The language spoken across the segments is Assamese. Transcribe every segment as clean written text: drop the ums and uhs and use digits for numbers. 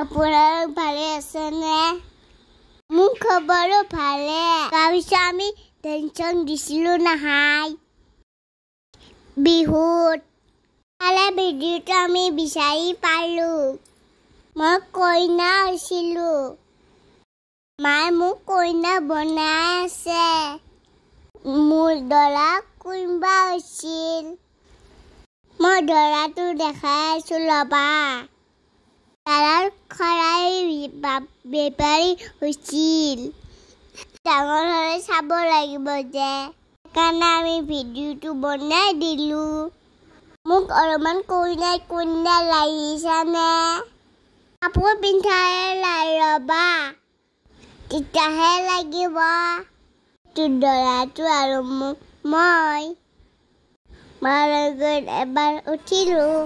আপোনাৰ ভালে আছে নে? মোৰ খবৰো ভালে। তাৰপিছত আমি টেনচন দিছিলোঁ নহয় বিহুত। তাৰে ভিডিঅ'টো আমি বিচাৰি পালোঁ। মই কইনা হৈছিলোঁ। মায়ে মোক কইনা বনাই আছে। মোৰ দৰা কোনবা হৈছিল। মই দৰাটো দেখাই আছোঁ ল'বা। তাৰ খৰাই বেপাৰী হৈছিল। ডাঙৰ হ'লে চাব লাগিব যে। সেইকাৰণে আমি ভিডিঅ'টো বনাই দিলোঁ। মোক অলপমান কইনা লাগিছেনে? কাপোৰ পিন্ধাই ৰ'বা। তেতিয়াহে লাগিব। তোৰ দৰাটো আৰু মই লগত এবাৰ উঠিলোঁ।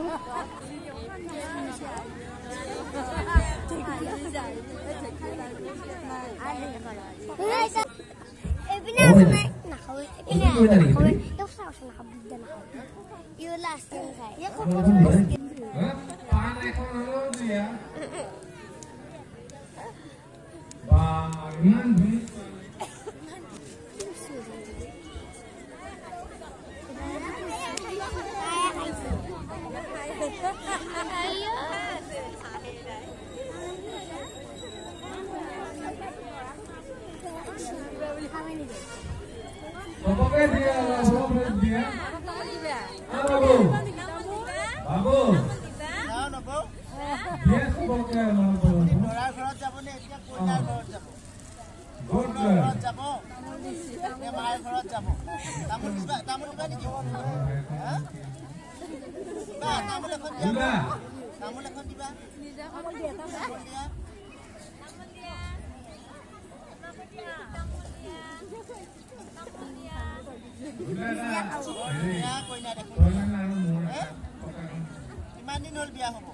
কিমান দিন হ'ল বিয়া হ'ব?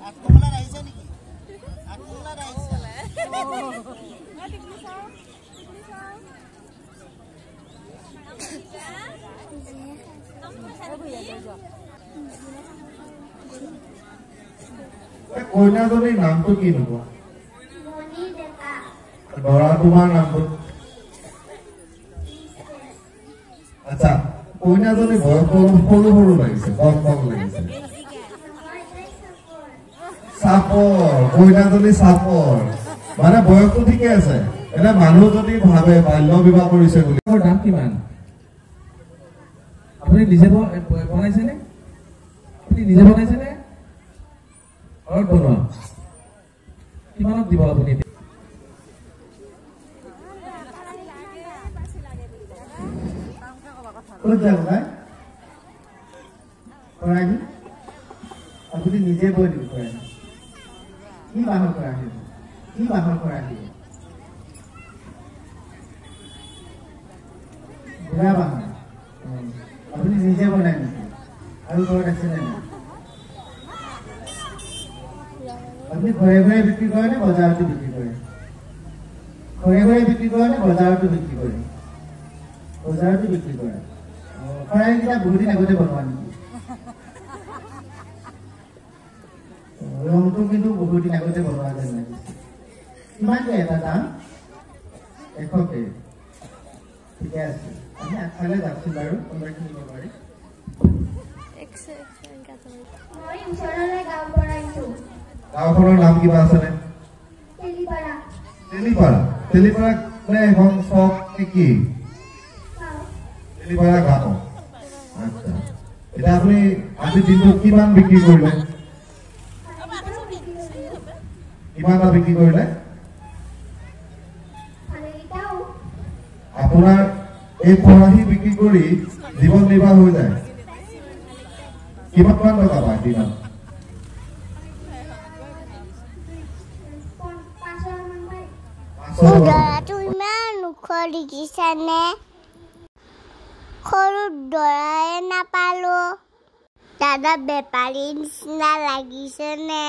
আঠমঙলাত আহিছে নেকি? আঠমঙলাত আহিছে। কইনাজনীৰ নামটো কি হ'ব? দৰা তোমাৰ নামটো? আচ্ছা, কইনাজনী বয়স সৰু লাগিছে, কম লাগিছে। চাপৰ, কইনাজনী চাপৰ। মানে বয়সটো ঠিকে আছে। এনে মানুহ যদি ভাবে বাল্য বিবাহ কৰিছে বুলি। দাম কিমান? আপুনি নিজে বনাইছেনে? ঘৰত বনোৱা? কিমানত দিব আপুনি? আপুনি নিজে বৈ দিব পাৰে। কি বাহৰ পৰা আহিব? বুঢ়া বাহৰ। আপুনি নিজে বনাই নেকি? আৰু ঘৰত আছে নে? আপুনি ঘৰে বিক্ৰী কৰে নে বজাৰতো বিক্ৰী কৰে? ঘৰে বিক্ৰী কৰে নে বজাৰতো বিক্ৰী কৰে? বজাৰতো বিক্ৰী কৰে। শৰাইকেইটা বহুত দিন আগতে বনোৱা নেকি? ৰংটো কিন্তু বহুত দিন আগতে বনোৱা যেন লাগিছে। কিমানকে এটা দাম? 100কে। ঠিকে আছে। আমি আগফালে যাওকচোন বাৰু, কোনোবাই কিনিব পাৰে। মই ওচৰলৈ গাঁৱৰ পৰা আহিছোঁ। গাঁওখনৰ নাম কিবা আছেনে? তেলিপাৰা মানে এখন চক কি? তেলিপাৰা গাঁও। আচ্ছা, এতিয়া আপুনি আজি দিনটোত কিমান বিক্ৰী কৰিলে? কিমানটা বিক্ৰী কৰিলে? আপোনাৰ এই খৰাহি বিক্ৰী কৰি জীৱন নিৰ্বাহ হৈ যায়? কিমান টকা পায় দিনত? দৰাটো ইমান ওখ দেখিছানে? সৰু দৰাই নাপালো। দাদা বেপাৰী নিচিনা লাগিছেনে?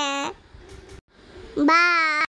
বা